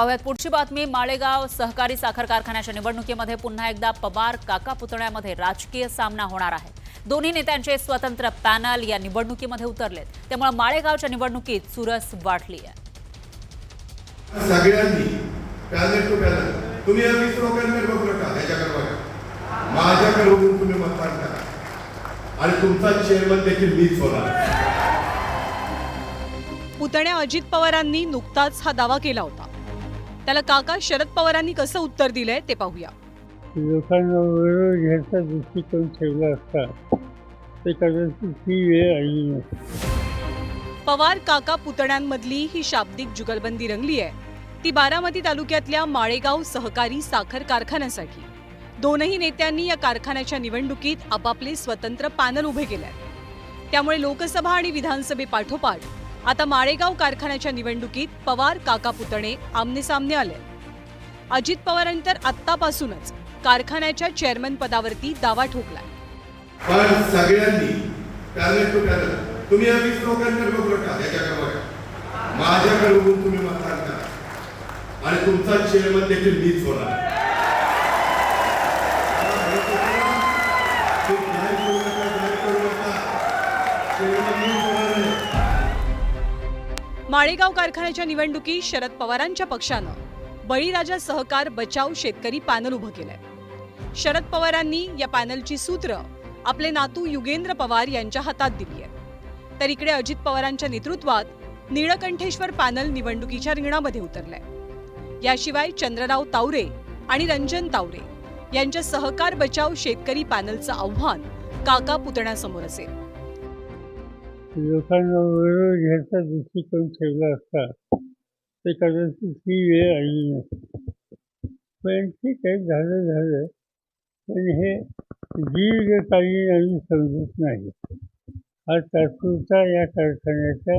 पाहुयात पुढची बातमी। माळेगाव सहकारी साखर कारखान्याच्या निवडणुकीमध्ये पुन्हा एकदा पवार काका पुतण्यामध्ये राजकीय सामना होणार आहे। दोन्ही नेत्यांचे स्वतंत्र पॅनल या निवडणुकीमध्ये उतरलेत, त्यामुळे माळेगावच्या निवडणुकीत चुरस वाढली आहे। सगळ्यांनी पॅनल टू पॅनल तुम्ही या 20 लोकांकडे बघू नका, ह्याच्याकडे बघा, माझ्याकडे बघून तुम्ही मतदान करा आणि तुमचा चेअरमन देखील मीच होणार। पुतण्या अजित पवारांनी नुकताच हा दावा केला होता, त्याला काका शरद पवारांनी कसं उत्तर दिलंय ते पाहूया। लोकांना विरोध घ्यायचा दृष्टिकोन ठेवला असता ते कदाचित ही वेळ आली नसती। पवार काका पुतण्यांमधली ही शाब्दिक जुगलबंदी रंगली आहे ती बारामती तालुक्यातल्या माळेगाव सहकारी साखर कारखान्यासाठी। दोनही नेत्यांनी या कारखान्याच्या निवडणुकीत आपापले स्वतंत्र पॅनल उभे केले, त्यामुळे लोकसभा आणि विधानसभेपाठोपाठ आता माळेगाव कारखान्याच्या निवडणुकीत पवार काका पुतणे आमने सामने आले। अजित पवारांनी तर आत्तापासूनच कारखान्याच्या चेअरमन पदावरती दावा ठोकलाय। पण सगळ्यांनी पॅनल टू पॅनल तुम्ही या 20 लोकांकडे बघू नका, ह्याच्याकडे बघा, माझ्याकडे बघून तुम्ही मतदान करा आणि तुमचा चेअरमन देखील मीच होणार। माळेगाव कारखान्याच्या निवडणुकीत शरद पवारांच्या पक्षानं बळीराजा सहकार बचाव शेतकरी पॅनल उभं केलंय। शरद पवारांनी या पॅनलची सूत्र आपले नातू युगेंद्र पवार यांच्या हातात दिली आहे, तर इकडे अजित पवारांच्या नेतृत्वात नीळकंठेश्वर पॅनल निवडणुकीच्या रिंगणामध्ये उतरलंय। याशिवाय चंद्रराव तावरे आणि रंजन तावरे यांच्या सहकार बचाव शेतकरी पॅनलचं आव्हान काका पुतण्यासमोर असेल। लोकांना विरोध घ्यायचा दृष्टिकोन ठेवला असता ते कदाचित ही वेळ आली नसती। पण ठीक आहे, झालं पण हे दीर्घकालीन आम्ही समजत नाही। हा तात्पुरता या कारखान्याच्या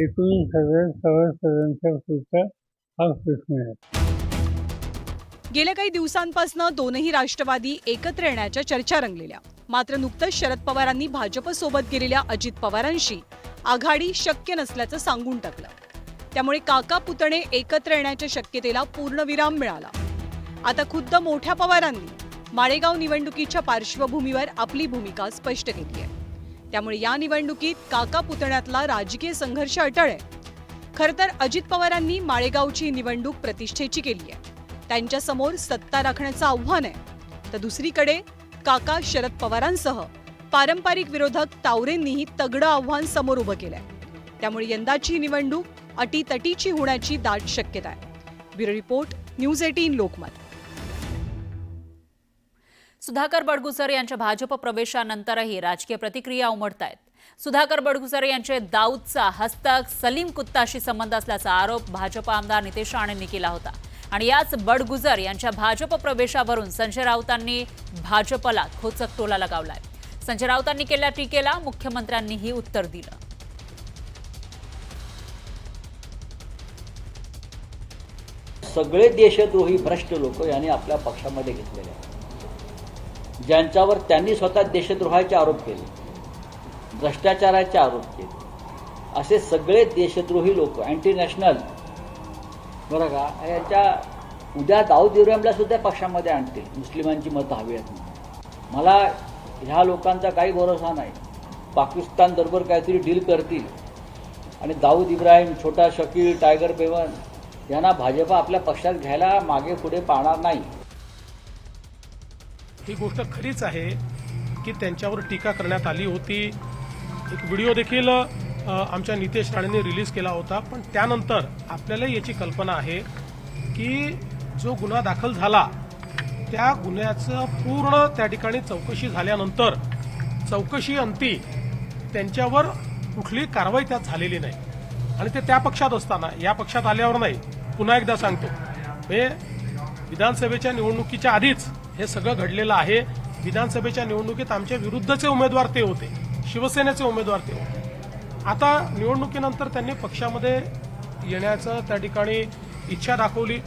19,000 सभासदांचा पुरता हा प्रश्न आहे। गेल्या काही दिवसांपासून दोनही राष्ट्रवादी एकत्र येण्याच्या चर्चा रंगलेल्या, मात्र नुकतंच शरद पवारांनी भाजप सोबत गेलेल्या अजित पवारांशी आघाडी शक्य नसल्याचं सांगून टाकलं, त्यामुळे काका पुतणे एकत्र येण्याच्या शक्यतेला पूर्णविराम मिळाला। आता खुद्द मोठ्या पवारांनी माळेगाव निवडणुकीच्या पार्श्वभूमीवर आपली भूमिका स्पष्ट केली आहे, त्यामुळे या निवडणुकीत काका पुतण्यातला राजकीय संघर्ष अटळ आहे। खरं तर अजित पवारांनी माळेगावची निवडणूक प्रतिष्ठेची केली आहे, त्यांच्या समोर सत्ता राखण्याचं आव्हान आहे, तर दुसरीकडे काका शरद पवारांसह पारंपरिक विरोधक तावरेंनीही तगडं आव्हान समोर उभं केलंय, त्यामुळे यंदाची निवडणूक अटीतटीची होण्याची दाट शक्यता आहे। Bureau report, news 18 Lokmat. Sudhakar Badgujar यांच्या भाजप प्रवेशानंतरही राजकीय प्रतिक्रिया उमटतायत। सुधाकर बडगुजर यांचे दाऊदचा हस्तक सलीम कुत्ताशी संबंध असल्याचा आरोप भाजप आमदार नितेश राणेंनी केला होता आणि याच बडगुजर यांच्या भाजप प्रवेशावरून संजय राऊतांनी भाजपला खोचक टोला लगावलाय। संजय राऊतांनी केलेल्या टीकेला मुख्यमंत्र्यांनीही उत्तर दिलं। सगळे देशद्रोही भ्रष्ट लोक यांनी आपल्या पक्षामध्ये घेतलेले आहेत, ज्यांच्यावर त्यांनी स्वतः देशद्रोहाचे आरोप केले, भ्रष्टाचाराचे आरोप केले, असे सगळे देशद्रोही लोक अँटी नॅशनल बरं का, यांच्या उद्या दाऊद इब्राहिमला सुद्धा पक्षामध्ये आणतील, मुस्लिमांची मतं हवी आहेत। मला ह्या लोकांचा काही भरोसा नाही। पाकिस्तान बरोबर काहीतरी डील करतील आणि दाऊद इब्राहिम, छोटा शकील, टायगर बेवन यांना भाजप आपल्या पक्षात घ्यायला मागे पुढे पाहणार नाही। ही गोष्ट खरीच आहे की त्यांच्यावर टीका करण्यात आली होती। एक व्हिडिओ देखील आमच्या नितेश राणेंनी रिलीज केला होता, पण त्यानंतर आपल्याला याची कल्पना आहे की जो गुन्हा दाखल झाला त्या गुन्ह्याचं पूर्ण त्या ठिकाणी चौकशी झाल्यानंतर चौकशी अंती त्यांच्यावर कुठलीही कारवाई त्यात झालेली नाही आणि ते त्या पक्षात असताना या पक्षात आल्यावर नाही। पुन्हा एकदा सांगतो, हे विधानसभेच्या निवडणुकीच्या आधीच हे सगळं घडलेलं आहे। विधानसभेच्या निवडणुकीत आमच्या विरुद्धचे उमेदवार ते होते, शिवसेनेचे उमेदवार ते होते। आता निवडणुकीनंतर त्यांनी पक्षामध्ये येण्याचं त्या ठिकाणी इच्छा दाखवली,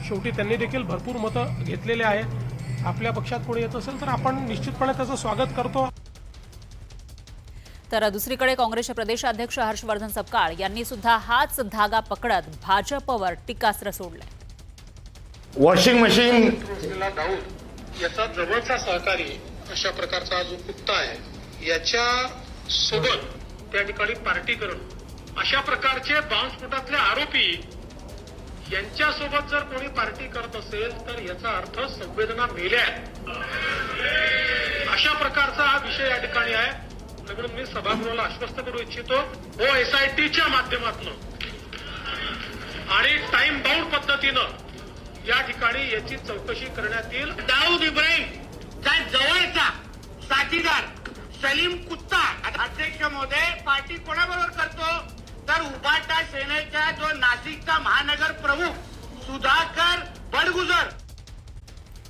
शेवटी त्यांनी देखील भरपूर मतं घेतलेले आहेत। आपल्या पक्षात कोणी येत असेल तर आपण निश्चितपणे त्याचं स्वागत करतो। तर दुसरीकडे काँग्रेसचे प्रदेशाध्यक्ष हर्षवर्धन सपकाळ यांनी सुद्धा हाच धागा पकडत भाजपवर टीकास्त्र सोडलंय. वॉशिंग मशीन दाऊद याचा जवळचा सहकारी अशा प्रकारचा जो कुत्ता आहे याच्या सोबत त्या ठिकाणी पार्टी करणं अशा प्रकारचे बॉम्बस्फोटातले आरोपी यांच्यासोबत जर कोणी पार्टी करत असेल तर याचा अर्थ संवेदना मेल्या आहेत. अशा प्रकारचा हा विषय या ठिकाणी आहे. म्हणून मी सभागृहाला आश्वस्त करू इच्छितो SITच्या माध्यमातून आणि टाइम बाउंड पद्धतीनं या ठिकाणी याची चौकशी करण्यात येईल. दाऊद इब्राहिमचा जवळचा साथीदार सलीम कुत्ता अध्यक्ष महोदय पार्टी कोणाबरोबर करतो तर उभाटा सेनेचा जो नाशिकचा महानगर प्रमुख सुधाकर बडगुजर